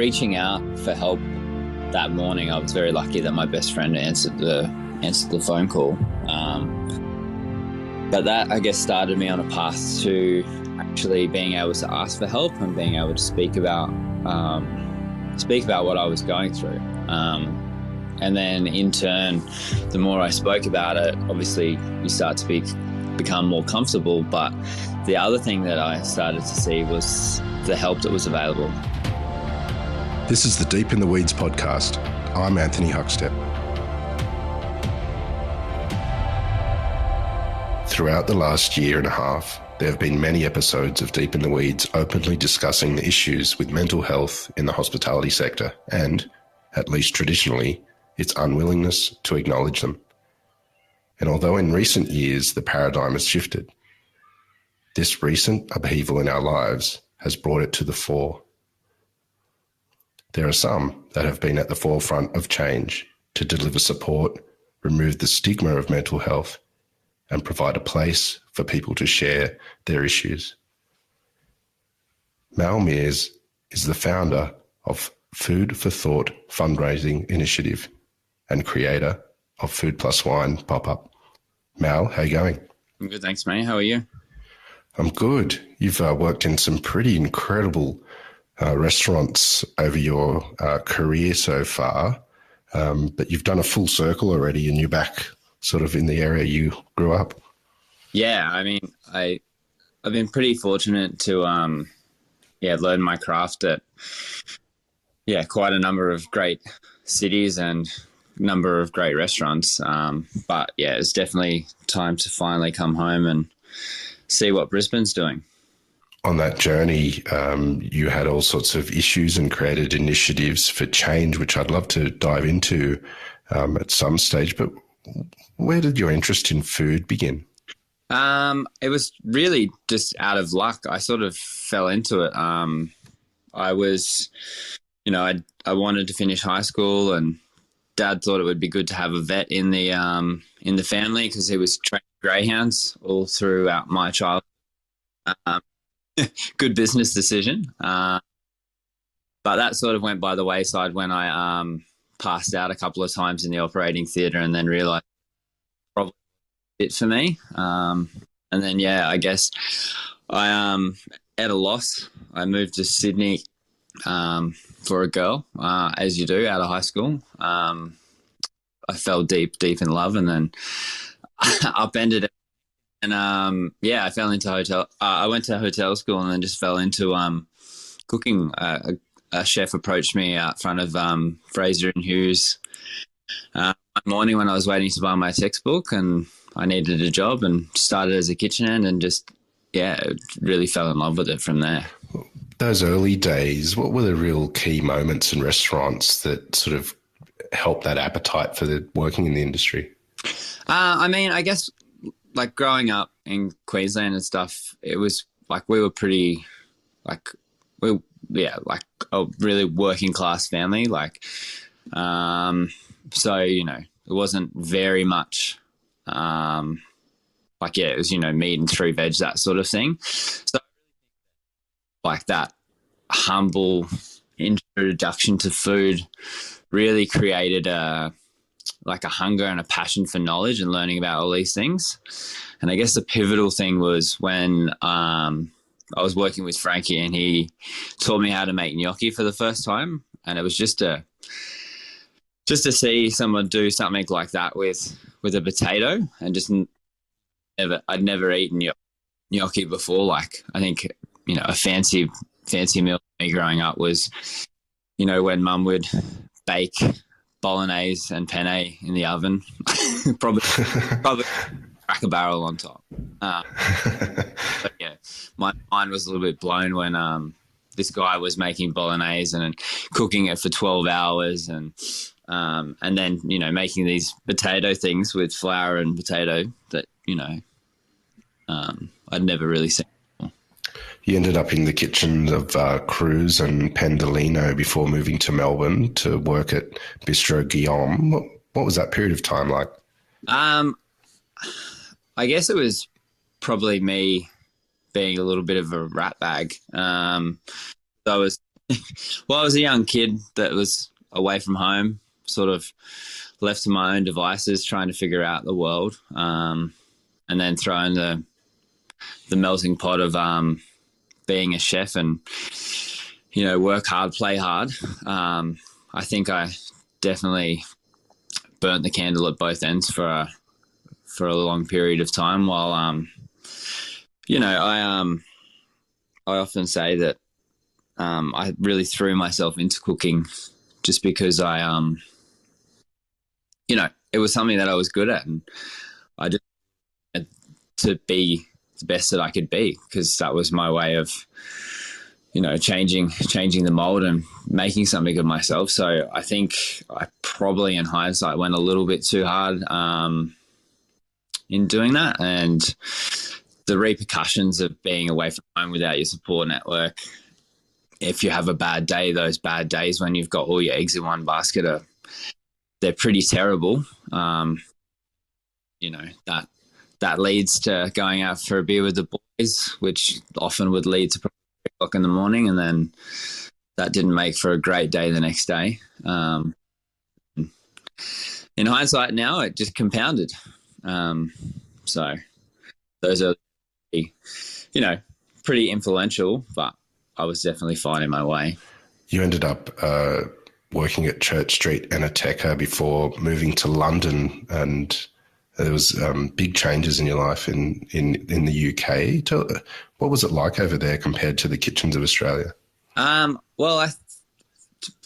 reaching out for help that morning, I was very lucky that my best friend answered the phone call. But that, I guess, started me on a path to actually being able to ask for help and being able to speak about what I was going through. And then in turn, the more I spoke about it, obviously you start to become more comfortable. But the other thing that I started to see was the help that was available. This is the Deep in the Weeds podcast. I'm Anthony Huckstep. Throughout the last year and a half, there have been many episodes of Deep in the Weeds openly discussing the issues with mental health in the hospitality sector and, at least traditionally, its unwillingness to acknowledge them. And although in recent years the paradigm has shifted, this recent upheaval in our lives has brought it to the fore. There are some that have been at the forefront of change to deliver support, remove the stigma of mental health, and provide a place for people to share their issues. Meiers is the founder of Food for Thought fundraising initiative and creator of Food Plus Wine pop-up. Mal, how you going? I'm good, thanks, mate. How are you? I'm good. You've worked in some pretty incredible restaurants over your career so far, but you've done a full circle already and you're back sort of in the area you grew up. Yeah, I mean, I've been pretty fortunate to learn my craft at quite a number of great cities and number of great restaurants. But yeah, it's definitely time to finally come home and see what Brisbane's doing. On that journey, you had all sorts of issues and created initiatives for change, which I'd love to dive into at some stage. But where did your interest in food begin? It was really just out of luck. I sort of fell into it. I was, I wanted to finish high school, and Dad thought it would be good to have a vet in the family because he was training greyhounds all throughout my childhood. Good business decision. But that sort of went by the wayside when I passed out a couple of times in the operating theatre and then realised probably it for me. And then, I guess I at a loss. I moved to Sydney for a girl, as you do out of high school. I fell deep in love and then upended it. And I fell into hotel. I went to hotel school and then just fell into cooking. A chef approached me out front of Fraser and Hughes one morning when I was waiting to buy my textbook, and I needed a job and started as a kitchen hand and just really fell in love with it from there. Those early days, what were the real key moments in restaurants that sort of helped that appetite for working in the industry? I mean, I guess like growing up in Queensland and stuff, it was like we were pretty like a really working class family. So, it wasn't very much it was, meat and 3 veg, that sort of thing. So like that humble introduction to food really created a hunger and a passion for knowledge and learning about all these things. And I guess the pivotal thing was when I was working with Frankie and he taught me how to make gnocchi for the first time. And it was just to see someone do something like that with a potato, and I'd never eaten gnocchi before. Like, I think, a fancy meal for me growing up was, when Mum would bake bolognese and penne in the oven, probably crack a barrel on top. But my mind was a little bit blown when this guy was making bolognese and cooking it for 12 hours and then making these potato things with flour and potato that I'd never really seen. You ended up in the kitchens of Cruz and Pendolino before moving to Melbourne to work at Bistro Guillaume. What was that period of time like? I guess it was probably me being a little bit of a rat bag. So I was Well, I was a young kid that was away from home, sort of left to my own devices, trying to figure out the world, and then throw in the melting pot of being a chef and, work hard, play hard. I think I definitely burnt the candle at both ends for a long period of time. While I often say that I really threw myself into cooking just because it was something that I was good at, and I just had to be the best that I could be, because that was my way of, changing the mold and making something of myself. So I think I probably, in hindsight, went a little bit too hard in doing that, and the repercussions of being away from home without your support network. If you have a bad day, those bad days when you've got all your eggs in one basket they're pretty terrible. That leads to going out for a beer with the boys, which often would lead to 3:00 in the morning, and then that didn't make for a great day the next day. In hindsight now, it just compounded. So those are, pretty influential, but I was definitely finding my way. You ended up working at Church Street and Ateca before moving to London, and there was big changes in your life in the UK. What was it like over there compared to the kitchens of Australia? Well, I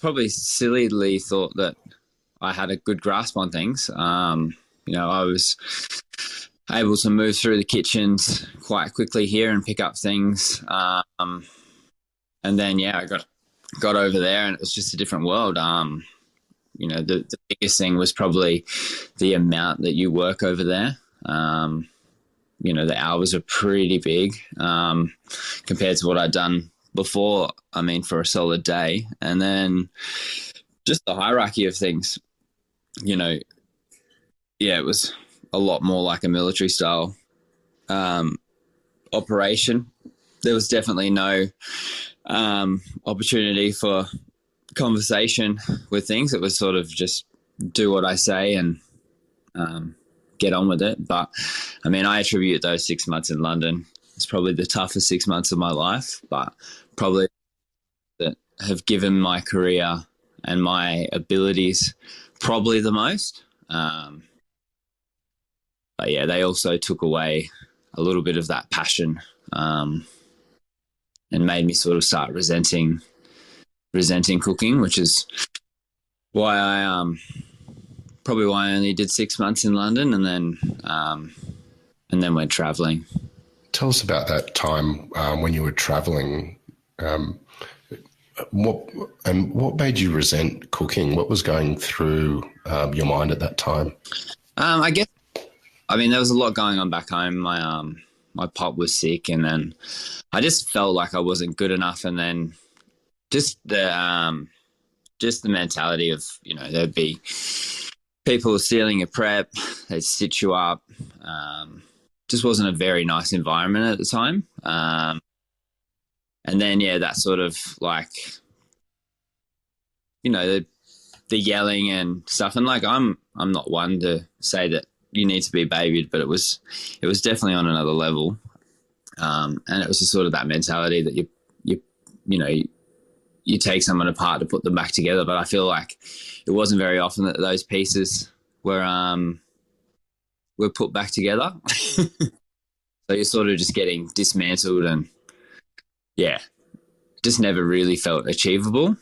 probably sillily thought that I had a good grasp on things. I was able to move through the kitchens quite quickly here and pick up things. And then, I got over there, and it was just a different world. The biggest thing was probably the amount that you work over there. The hours are pretty big compared to what I'd done before, for a solid day. And then just the hierarchy of things, it was a lot more like a military style operation. There was definitely no opportunity for conversation with things. It was sort of just do what I say and get on with it. But I attribute those 6 months in London, it's probably the toughest 6 months of my life, but probably that have given my career and my abilities probably the most. But they also took away a little bit of that passion and made me sort of start resenting cooking, which is why I only did 6 months in London, and then went traveling. Tell us about that time when you were traveling. What made you resent cooking? What was going through your mind at that time? I guess, there was a lot going on back home. My pop was sick, and then I just felt like I wasn't good enough. And then just the mentality of, there'd be people stealing your prep, they'd stitch you up. Just wasn't a very nice environment at the time. And then, that sort of like, the yelling and stuff. And like, I'm not one to say that you need to be babied, but it was definitely on another level. And it was just sort of that mentality that you take someone apart to put them back together. But I feel like it wasn't very often that those pieces were put back together. So you're sort of just getting dismantled, and just never really felt achievable.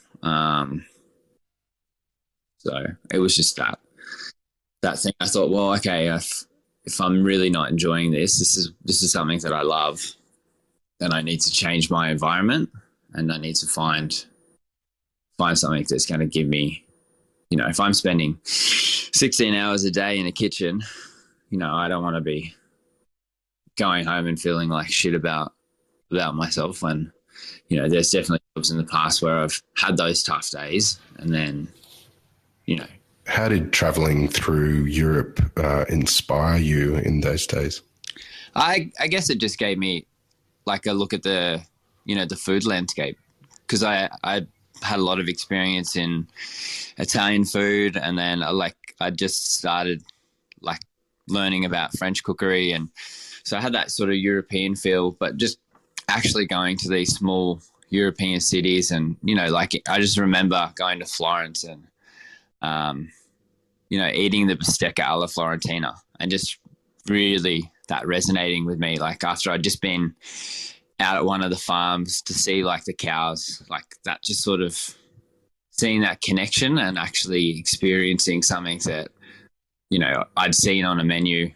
So it was just that thing. I thought, well, okay, if I'm really not enjoying this is something that I love, then I need to change my environment, and I need to find something that's going to give me, if I'm spending 16 hours a day in a kitchen, I don't want to be going home and feeling like shit about myself. When, there's definitely jobs in the past where I've had those tough days, and then, How did traveling through Europe inspire you in those days? I guess it just gave me like a look at the, the food landscape, because I had a lot of experience in Italian food, and then I just started like learning about French cookery, and so I had that sort of European feel, but just actually going to these small European cities, and like I just remember going to Florence and eating the bistecca alla Florentina, and just really that resonating with me. Like after I'd just been out at one of the farms to see like the cows, like that, just sort of seeing that connection and actually experiencing something that, I'd seen on a menu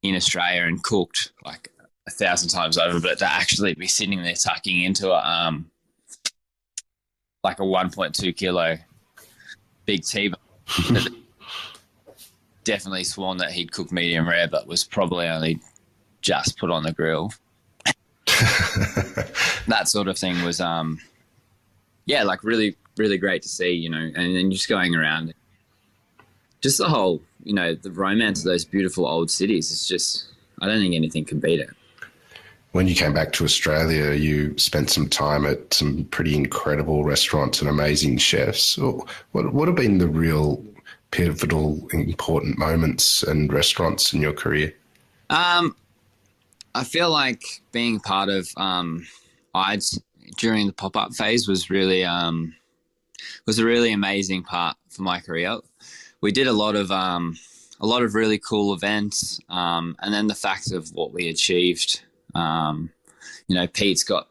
in Australia and cooked like 1,000 times over, but to actually be sitting there tucking into like a 1.2 kilo big T-bone. Definitely sworn that he'd cook medium rare, but was probably only just put on the grill. That sort of thing was, like really, really great to see, and then just going around, just the whole, the romance of those beautiful old cities. It's just, I don't think anything can beat it. When you came back to Australia, you spent some time at some pretty incredible restaurants and amazing chefs. What have been the real pivotal, important moments and restaurants in your career? I feel like being part of IDES during the pop-up phase was really was a really amazing part for my career. We did a lot of really cool events, and then the fact of what we achieved. Pete's got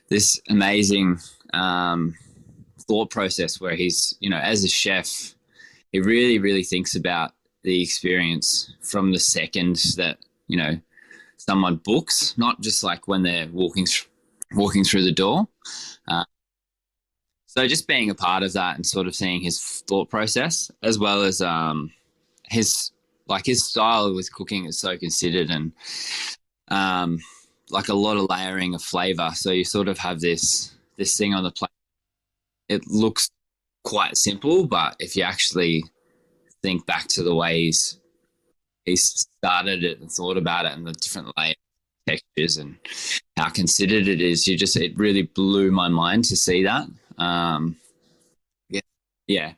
this amazing thought process where he's, as a chef, he really, really thinks about the experience from the second that, someone books, not just like when they're walking through the door. So just being a part of that and sort of seeing his thought process, as well as his style with cooking is so considered, and like a lot of layering of flavor. So you sort of have this thing on the plate. It looks quite simple, but if you actually think back to the way he started it and thought about it, and the different layers, textures, and how considered it is, it really blew my mind to see that. Yeah.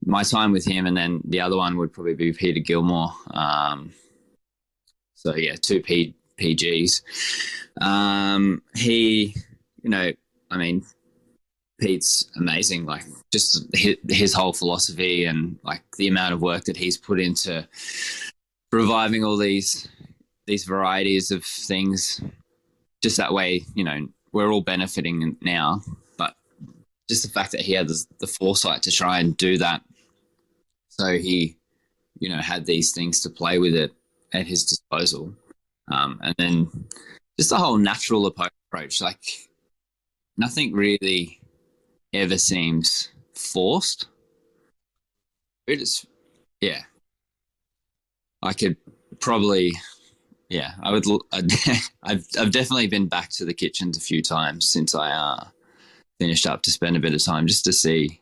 My time with him, and then the other one would probably be Peter Gilmore. So yeah, two PGs. Pete's amazing. Like just his whole philosophy, and like the amount of work that he's put into reviving all these varieties of things. Just that way, we're all benefiting now. But just the fact that he had the foresight to try and do that, so he, had these things to play with it at his disposal. And then just the whole natural approach, like nothing really ever seems forced. It is, yeah. I could probably, I've definitely been back to the kitchens a few times since I finished up, to spend a bit of time just to see,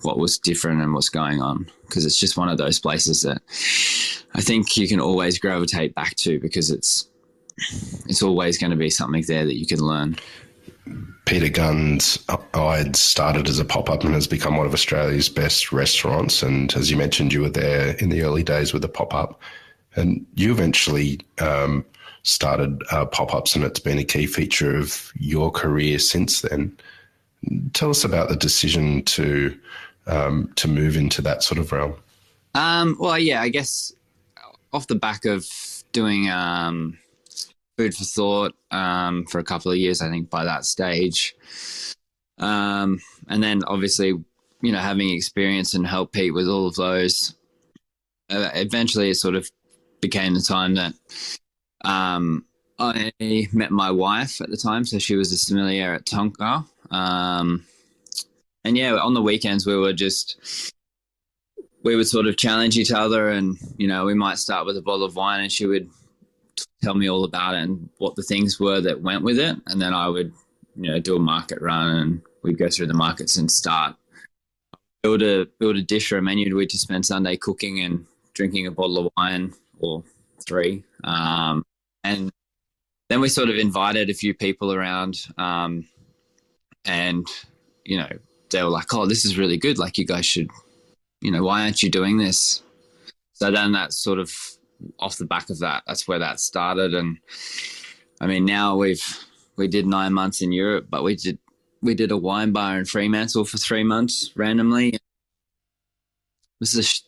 what was different and what's going on, because it's just one of those places that I think you can always gravitate back to, because it's always going to be something there that you can learn. Peter Gunn's IDES started as a pop-up and has become one of Australia's best restaurants. And as you mentioned, you were there in the early days with the pop-up, and you eventually started pop-ups, and it's been a key feature of your career since then. Tell us about the decision to move into that sort of realm. Well, yeah, I guess off the back of doing food for thought for a couple of years, I think, by that stage. And then obviously, having experience and help Pete with all of those, eventually it sort of became the time that I met my wife at the time. So she was a sommelier at Tonka. And yeah, on the weekends we would sort of challenge each other, and, we might start with a bottle of wine and she would tell me all about it and what the things were that went with it. And then I would, do a market run, and we'd go through the markets and build a dish or a menu. We'd just spend Sunday cooking and drinking a bottle of wine or three. And then we sort of invited a few people around and, they were like, oh, this is really good. Like, you guys should, why aren't you doing this? So then that's sort of off the back of that, that's where that started. And I mean, now we did 9 months in Europe, but we did a wine bar in Fremantle for 3 months randomly. This is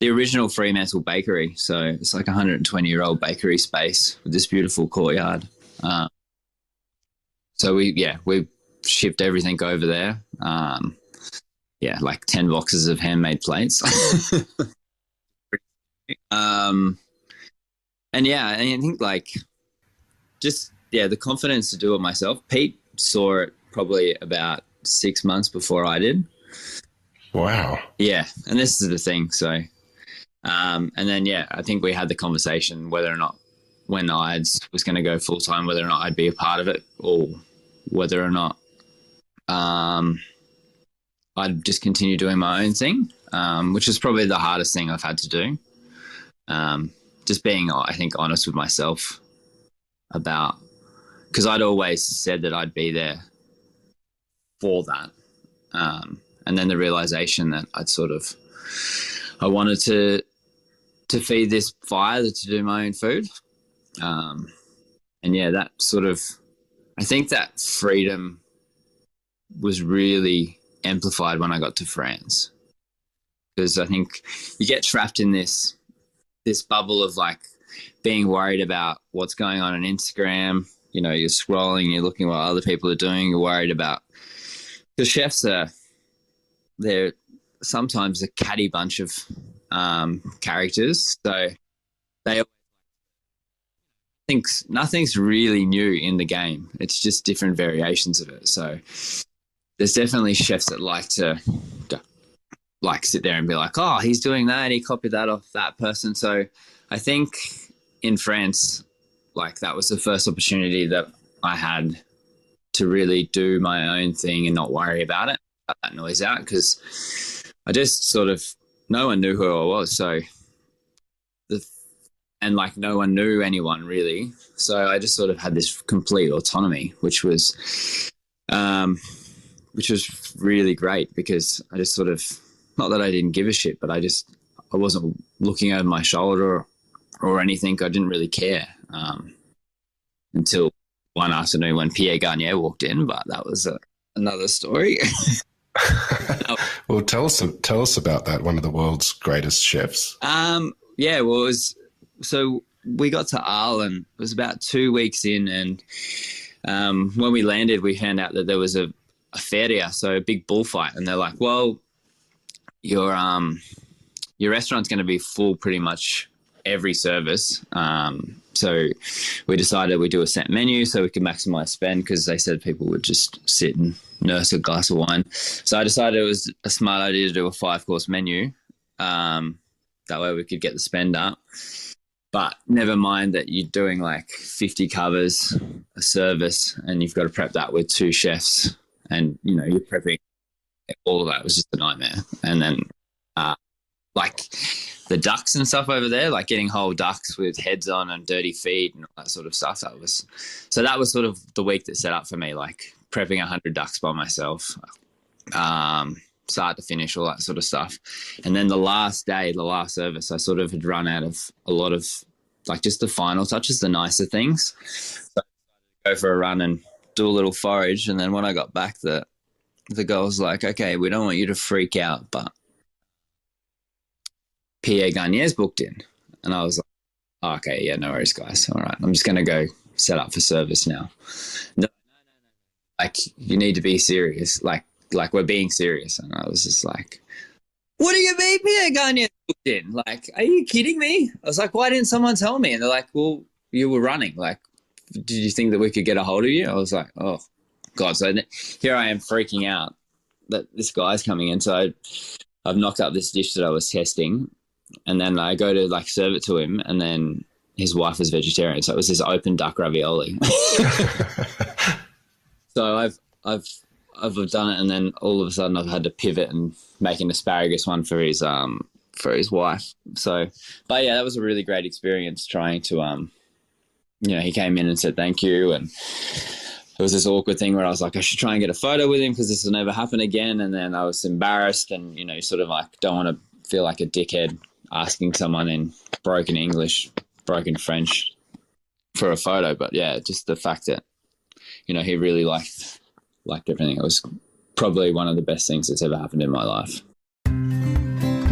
the original Fremantle bakery. So it's like a 120-year-old bakery space with this beautiful courtyard. So we shipped everything over there. Like 10 boxes of handmade plates. And I think the confidence to do it myself. Pete saw it probably about 6 months before I did. Wow. Yeah. And this is the thing. So, and then, I think we had the conversation whether or not when I was going to go full time, whether or not I'd be a part of it, or whether or not, I'd just continue doing my own thing, which is probably the hardest thing I've had to do. Just being, I think, honest with myself about, because I'd always said that I'd be there for that. And then the realization that I wanted to feed this fire, to do my own food. That I think that freedom was really amplified when I got to France, because I think you get trapped in this bubble of being worried about what's going on Instagram. You're scrolling, you're looking at what other people are doing, you're worried about, because chefs they're sometimes a catty bunch of characters. So they think nothing's really new in the game. It's just different variations of it. So there's definitely chefs that like to sit there and be like, oh, he's doing that, he copied that off that person. So I think in France, that was the first opportunity that I had to really do my own thing and not worry about it, cut that noise out, because I just no one knew who I was. So no one knew anyone really. So I just had this complete autonomy, which was really great, because I just not that I didn't give a shit, but I wasn't looking over my shoulder or anything. I didn't really care until one afternoon when Pierre Garnier walked in, but that was another story. Well, tell us about that. One of the world's greatest chefs. So we got to Arles, and it was about 2 weeks in, and when we landed, we found out that there was a feria, so a big bullfight, and they're like, well, your restaurant's going to be full pretty much every service. So we decided we'd do a set menu so we could maximize spend, because they said people would just sit and nurse a glass of wine. So I decided it was a smart idea to do a 5-course menu. That way we could get the spend up. But never mind that you're doing 50 covers a service, and you've got to prep that with 2 chefs, and you're prepping all of that. Was just a nightmare. And then the ducks and stuff over there, getting whole ducks with heads on and dirty feet and all that sort of stuff. That was the week that set up for me, prepping 100 ducks by myself, start to finish, all that sort of stuff. And then the last day, the last service, I had run out of a lot of just the final touches, the nicer things. So I go for a run and do a little forage. And then when I got back, the girl was like, okay, we don't want you to freak out, but Pierre Garnier's booked in. And I was like, oh, okay, yeah, no worries, guys. All right, I'm just going to go set up for service now. No. You need to be serious. We're being serious. And I was just like, what do you mean Pierre Garnier's booked in? Are you kidding me? I was like, why didn't someone tell me? And they're like, well, you were running. Did you think that we could get a hold of you? I was like, oh, God. So here I am freaking out that this guy's coming in. So I've knocked up this dish that I was testing, and then I go to serve it to him, and then his wife was vegetarian. So it was this open duck ravioli. So I've done it, and then all of a sudden I've had to pivot and make an asparagus one for his wife. So, but yeah, that was a really great experience trying to he came in and said thank you, and it was this awkward thing where I was like, I should try and get a photo with him because this will never happen again. And then I was embarrassed and, sort of like don't want to feel like a dickhead asking someone in broken English, broken French for a photo. But yeah, just the fact that, he really liked everything. It was probably one of the best things that's ever happened in my life.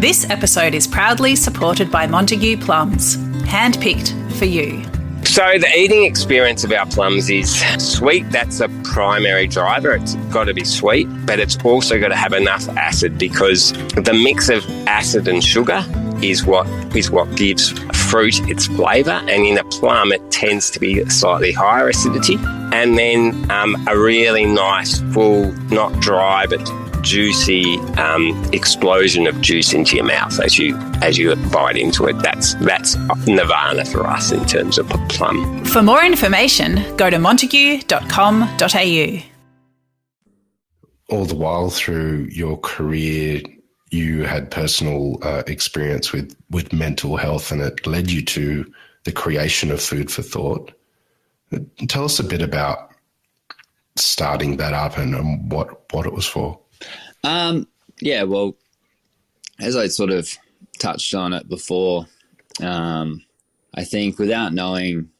This episode is proudly supported by Montague Plums, handpicked for you. So the eating experience of our plums is sweet. That's a primary driver. It's got to be sweet, but it's also got to have enough acid, because the mix of acid and sugar is what gives fruit its flavour. And in a plum, it tends to be slightly higher acidity. And then a really nice, full, not dry, but juicy explosion of juice into your mouth as you bite into it. That's nirvana for us in terms of a plum. For more information, go to montague.com.au. All the while through your career, you had personal experience with mental health, and it led you to the creation of Food for Thought. Tell us a bit about starting that up and what it was for. Yeah, well, as I sort of touched on it before, I think without knowing,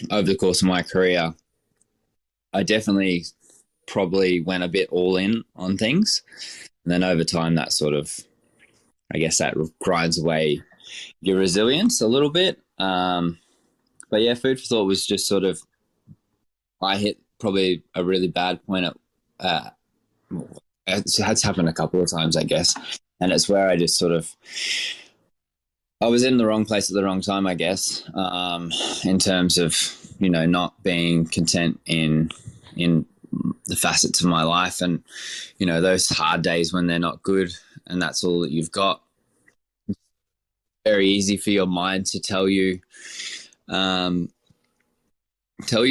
over the course of my career, I definitely probably went a bit all in on things. And then over time, that sort of, I guess that grinds away your resilience a little bit. But yeah, Food for Thought was just sort of, I hit probably a really bad point at, it's happened a couple of times, I guess. And it's where I just sort of, I was in the wrong place at the wrong time, I guess, in terms of, not being content in the facets of my life. And, those hard days when they're not good and that's all that you've got. It's very easy for your mind to tell you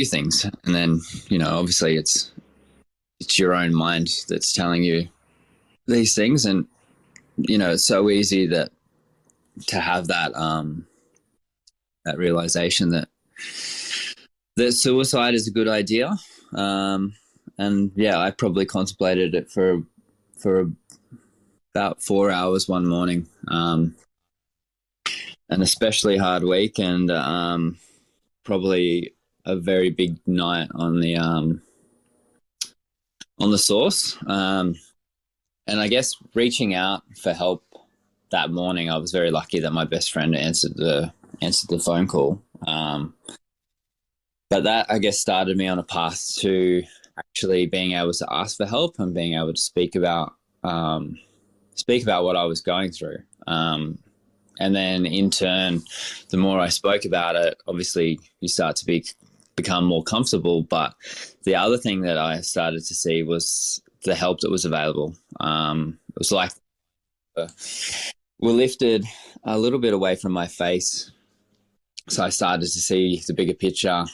things. And then, obviously it's your own mind that's telling you these things. And, it's so easy to have that realization that suicide is a good idea. And yeah, I probably contemplated it for about 4 hours one morning, an especially hard week, and probably a very big night on the source. And I guess reaching out for help that morning, I was very lucky that my best friend answered the phone call. But that, I guess, started me on a path to actually being able to ask for help and being able to speak about what I was going through. And then in turn, the more I spoke about it, obviously you start to become more comfortable. But the other thing that I started to see was the help that was available. It was like we're lifted a little bit away from my face. So I started to see the bigger picture.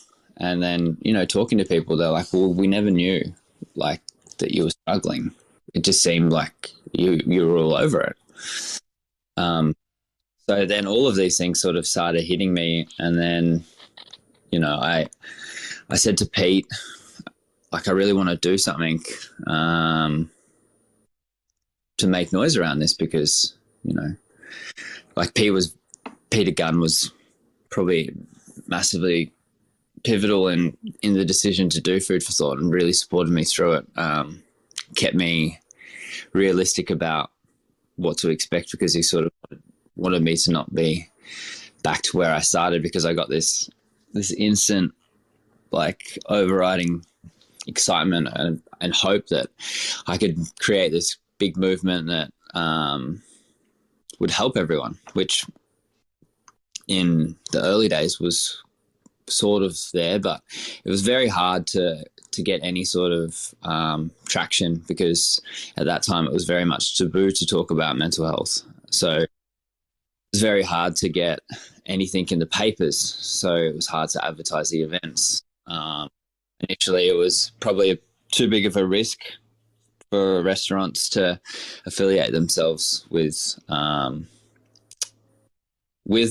And then, talking to people, they're like, well, we never knew like that you were struggling. It just seemed like you were all over it. So then all of these things sort of started hitting me. And then, I said to Pete, like, I really want to do something to make noise around this, because, like Peter Gunn was probably massively pivotal in the decision to do Food for Thought and really supported me through it. Kept me realistic about what to expect, because he sort of wanted me to not be back to where I started, because I got this instant, like, overriding excitement and hope that I could create this big movement that would help everyone, which in the early days was sort of there, but it was very hard to get any sort of traction, because at that time it was very much taboo to talk about mental health. So it was very hard to get anything in the papers. So it was hard to advertise the events. Initially, it was probably too big of a risk for restaurants to affiliate themselves with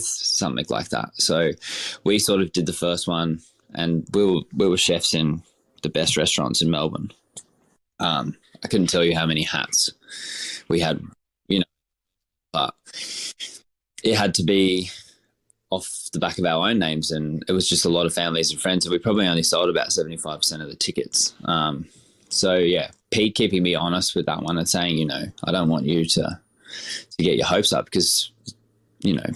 something like that. So we sort of did the first one, and we were chefs in the best restaurants in Melbourne. I couldn't tell you how many hats we had, but it had to be off the back of our own names, and it was just a lot of families and friends, and we probably only sold about 75% of the tickets. So yeah, Pete keeping me honest with that one and saying, I don't want you to get your hopes up, because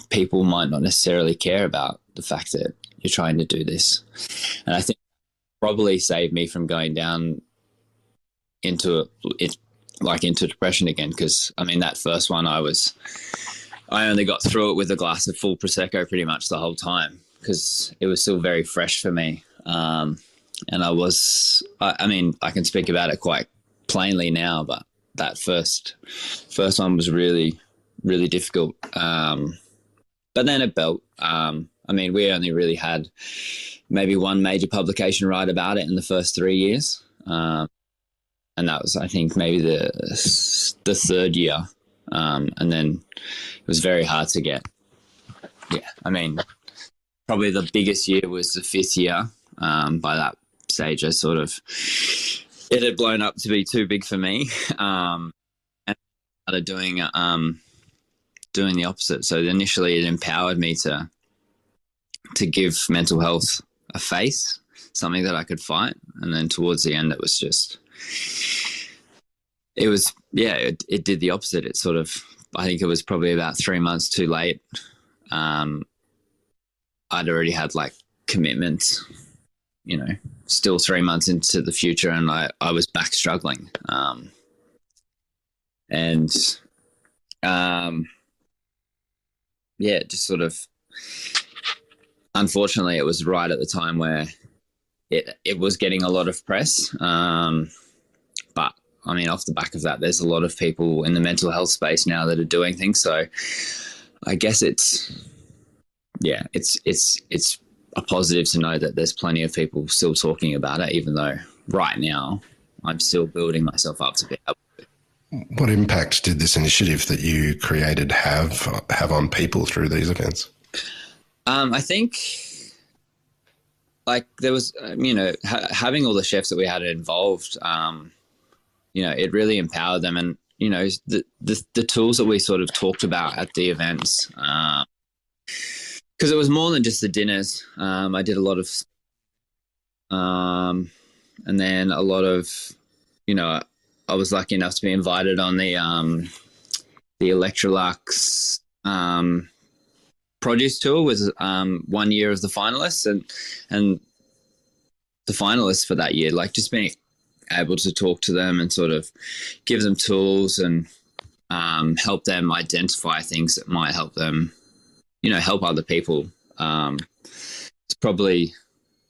people might not necessarily care about the fact that you're trying to do this. And I think probably saved me from going down into depression again, because that first one I only got through it with a glass of full Prosecco pretty much the whole time, because it was still very fresh for me. And I can speak about it quite plainly now, but that first one was really, really difficult. But then it built. We only really had maybe one major publication write about it in the first 3 years. And that was, I think, maybe the third year. And then it was very hard to get. Yeah, probably the biggest year was the 5th year. By that stage, it had blown up to be too big for me. And I started doing the opposite. So initially it empowered me to give mental health a face, something that I could fight. And then towards the end, it was just, it did the opposite. It I think it was probably about 3 months too late. I'd already had commitments, still 3 months into the future, and I was back struggling. Just unfortunately, it was right at the time where it was getting a lot of press. But off the back of that, there's a lot of people in the mental health space now that are doing things. So I guess it's a positive to know that there's plenty of people still talking about it, even though right now I'm still building myself up to be able to. What impact did this initiative that you created have on people through these events? I think there was, having all the chefs that we had involved, it really empowered them. And, the tools that we sort of talked about at the events, because it was more than just the dinners. I did a lot of, and then a lot of, I was lucky enough to be invited on the Electrolux produce tour with 1 year of the finalists, and the finalists for that year, just being able to talk to them and sort of give them tools and help them identify things that might help them, help other people. It's probably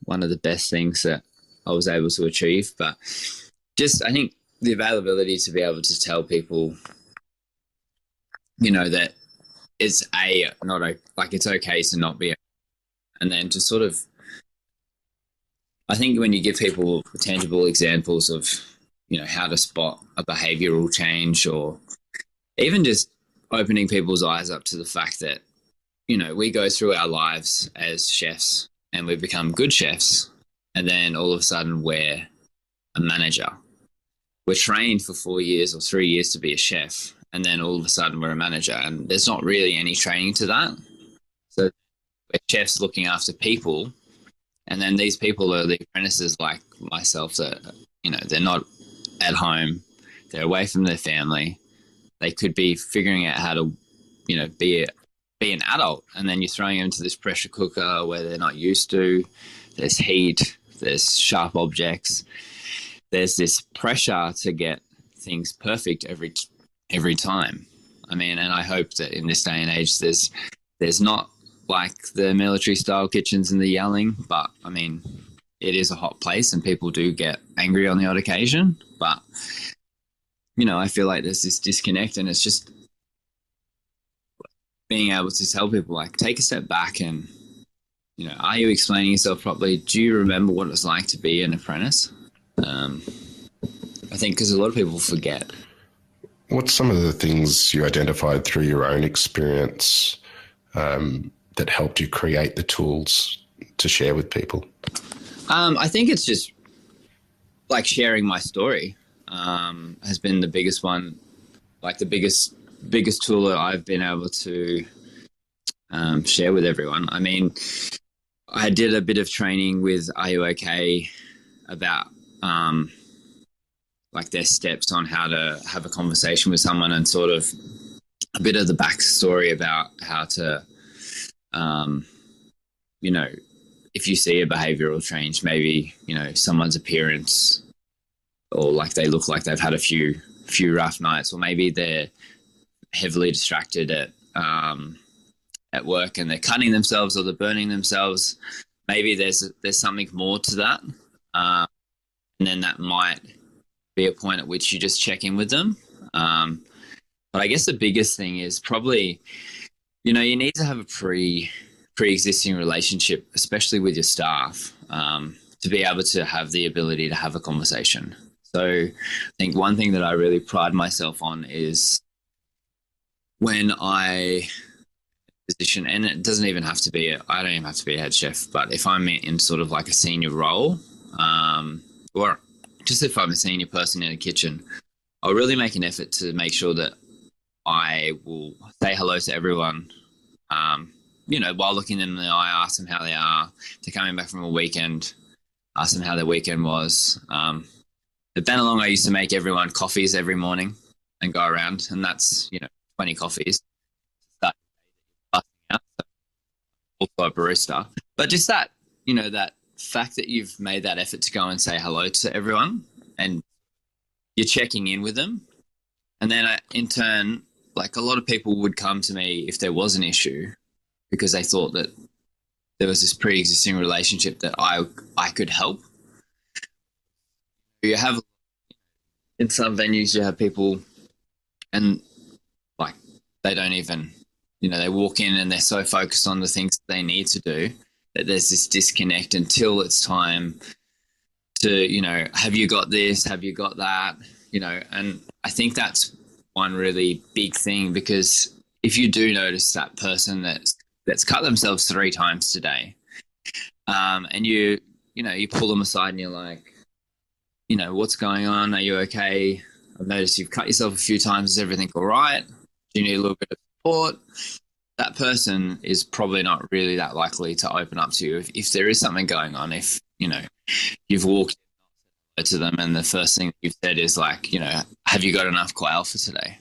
one of the best things that I was able to achieve. But just, I think the availability to be able to tell people, that it's it's okay to not be, and then to sort of, I think when you give people tangible examples of, how to spot a behavioural change, or even just opening people's eyes up to the fact that, we go through our lives as chefs and we become good chefs, and then all of a sudden we're a manager. We're trained for 4 years or 3 years to be a chef, and then all of a sudden we're a manager, and there's not really any training to that. So we're chefs looking after people, and then these people are the apprentices like myself that, they're not at home, they're away from their family. They could be figuring out how to, be an adult, and then you're throwing them into this pressure cooker where they're not used to. There's heat, there's sharp objects. There's this pressure to get things perfect every time. And I hope that in this day and age, there's not like the military style kitchens and the yelling, but it is a hot place and people do get angry on the odd occasion. But, I feel like there's this disconnect, and it's just being able to tell people, take a step back and, are you explaining yourself properly? Do you remember what it's like to be an apprentice? I think because a lot of people forget. What's some of the things you identified through your own experience that helped you create the tools to share with people? I think it's just like sharing my story has been the biggest one, like the biggest tool that I've been able to share with everyone. I mean, I did a bit of training with Are You OK about like their steps on how to have a conversation with someone, and sort of a bit of the backstory about how to, you know, if you see a behavioural change, maybe, you know, someone's appearance, or like they look like they've had a few rough nights, or maybe they're heavily distracted at work and they're cutting themselves or they're burning themselves. Maybe there's something more to that, and then that might be a point at which you just check in with them. But I guess the biggest thing is probably, you know, you need to have a pre-existing relationship, especially with your staff, to be able to have the ability to have a conversation. So I think one thing that I really pride myself on is when I position, and it doesn't even have to be, I don't even have to be a head chef, but if I'm in sort of like a senior role, or just if I'm a senior person in a kitchen, I'll really make an effort to make sure that I will say hello to everyone, you know, while looking them in the eye, ask them how they are. If they're coming back from a weekend, ask them how their weekend was. At Benelong, I used to make everyone coffees every morning and go around, and that's, you know, 20 coffees. Start out, also a barista. But just that, you know, that fact that you've made that effort to go and say hello to everyone and you're checking in with them. And then in turn, like a lot of people would come to me if there was an issue because they thought that there was this pre-existing relationship that I could help. You have, in some venues, you have people and like they don't even, you know, they walk in and they're so focused on the things that they need to do that there's this disconnect until it's time to, you know, have you got this? Have you got that? You know, and I think that's one really big thing, because if you do notice that person that's cut themselves 3 times today, and you know, you pull them aside and you're like, you know, what's going on? Are you okay? I've noticed you've cut yourself a few times. Is everything all right? Do you need a little bit of support? That person is probably not really that likely to open up to you if there is something going on. If, you know, you've walked to them and the first thing you've said is like, you know, have you got enough quail for today?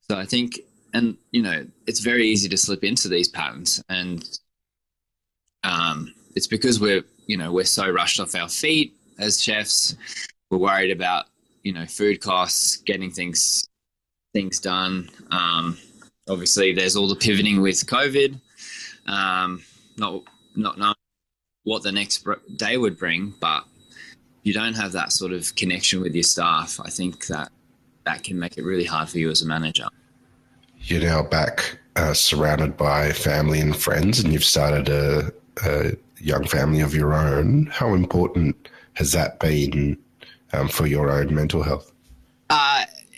So I think, and, you know, it's very easy to slip into these patterns, and it's because we're so rushed off our feet as chefs. We're worried about, you know, food costs, getting things done. Obviously, there's all the pivoting with COVID, not knowing what the next day would bring, but you don't have that sort of connection with your staff. I think that can make it really hard for you as a manager. You're now back surrounded by family and friends, and you've started a young family of your own. How important has that been for your own mental health?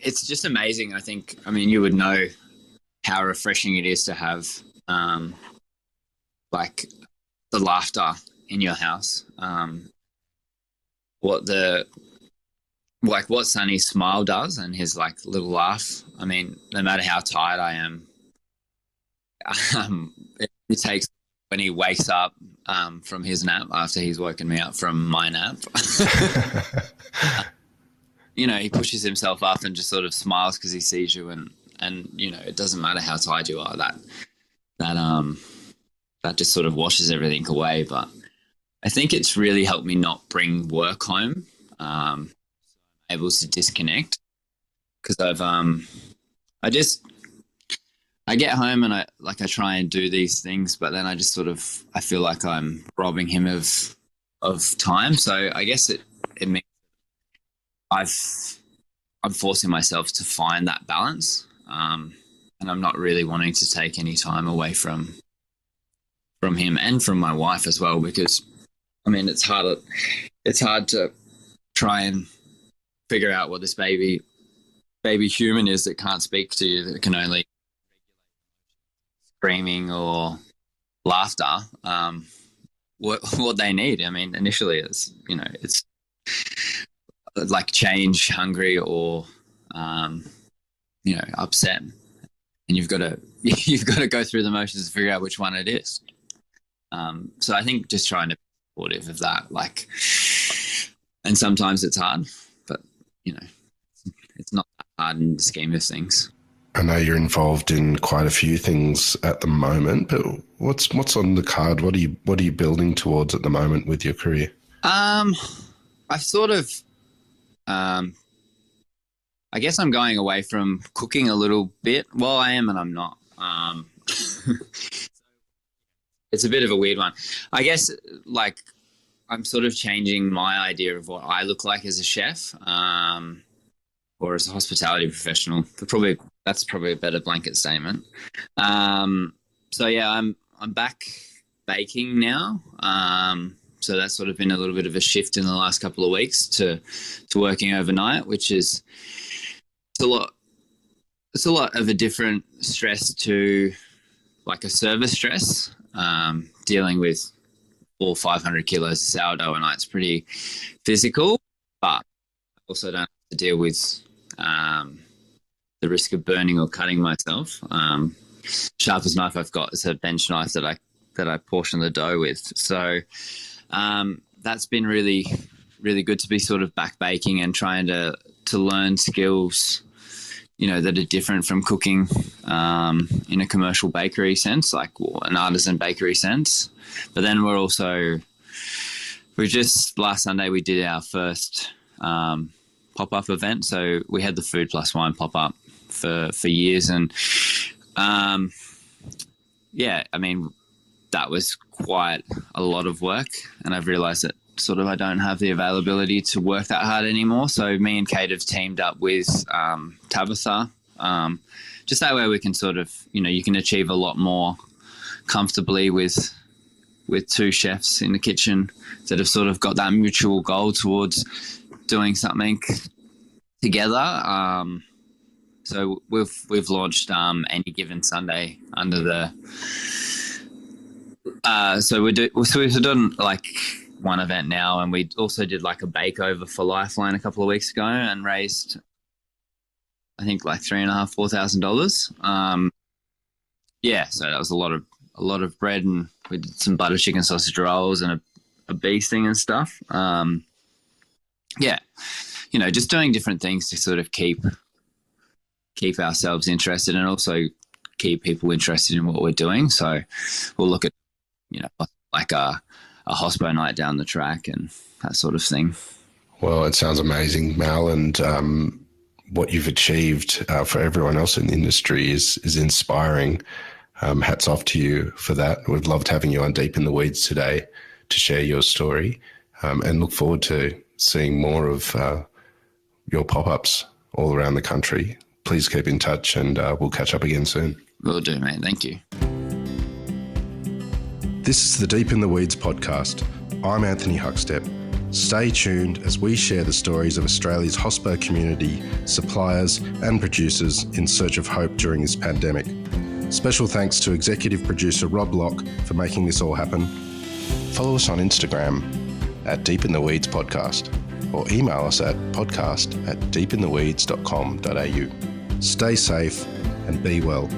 It's just amazing. I think, I mean, you would know how refreshing it is to have like the laughter in your house. What Sonny's smile does, and his like little laugh. I mean, no matter how tired I am, it takes when he wakes up from his nap after he's woken me up from my nap. You know, he pushes himself up and just sort of smiles because he sees you, and you know, it doesn't matter how tired you are. That just sort of washes everything away. But I think it's really helped me not bring work home. Able to disconnect, because I get home and I try and do these things, but then I just sort of, I feel like I'm robbing him of time. So I guess it means I'm forcing myself to find that balance, and I'm not really wanting to take any time away from him and from my wife as well, because I mean, it's hard to try and figure out what this baby human is that can't speak to you, that can only screaming or laughter. what they need. I mean, initially it's like change, hungry, or upset, and you've got to go through the motions to figure out which one it is. So I think just trying to be supportive of that, like, and sometimes it's hard, but it's not that hard in the scheme of things. I know you're involved in quite a few things at the moment, but what's on the card? What are you building towards at the moment with your career? I've sort of, I guess I'm going away from cooking a little bit. Well, I am and I'm not. It's a bit of a weird one. I guess, like, I'm sort of changing my idea of what I look like as a chef, or as a hospitality professional. That's probably a better blanket statement. So yeah, I'm back baking now. So that's sort of been a little bit of a shift in the last couple of weeks to working overnight, which is it's a lot of a different stress to like a service stress. Dealing with 400 or 500 kilos of sourdough a night is pretty physical, but I also don't have to deal with the risk of burning or cutting myself. Sharpest knife I've got is a bench knife that I portion the dough with. So that's been really, really good to be sort of back baking and trying to learn skills, that are different from cooking in a commercial bakery sense, like an artisan bakery sense. But then last Sunday we did our first pop-up event. So we had the Food Plus Wine pop-up for years. And I mean, that was quite a lot of work. And I've realized that sort of I don't have the availability to work that hard anymore. So me and Kate have teamed up with Tabitha. Just that way we can sort of, you can achieve a lot more comfortably with two chefs in the kitchen that have sort of got that mutual goal towards doing something together. So we've launched Any Given Sunday under the so we've done like one event now, and we also did like a bake over for Lifeline a couple of weeks ago and raised I think like $3,500-4,000. So that was a lot of bread, and we did some butter chicken sausage rolls and a bee sting and stuff. Just doing different things to sort of keep ourselves interested and also keep people interested in what we're doing. So we'll look at, like a hospo night down the track and that sort of thing. Well, it sounds amazing, Mal, and what you've achieved for everyone else in the industry is inspiring. Hats off to you for that. We've loved having you on Deep in the Weeds today to share your story, and look forward to seeing more of your pop-ups all around the country. Please keep in touch, and we'll catch up again soon. Will do, mate. Thank you. This is the Deep in the Weeds podcast. I'm Anthony Huckstep. Stay tuned as we share the stories of Australia's hospo community, suppliers and producers in search of hope during this pandemic. Special thanks to executive producer Rob Locke for making this all happen. Follow us on Instagram at Deep in the Weeds Podcast, or email us at podcast@deepintheweeds.com.au. Stay safe and be well.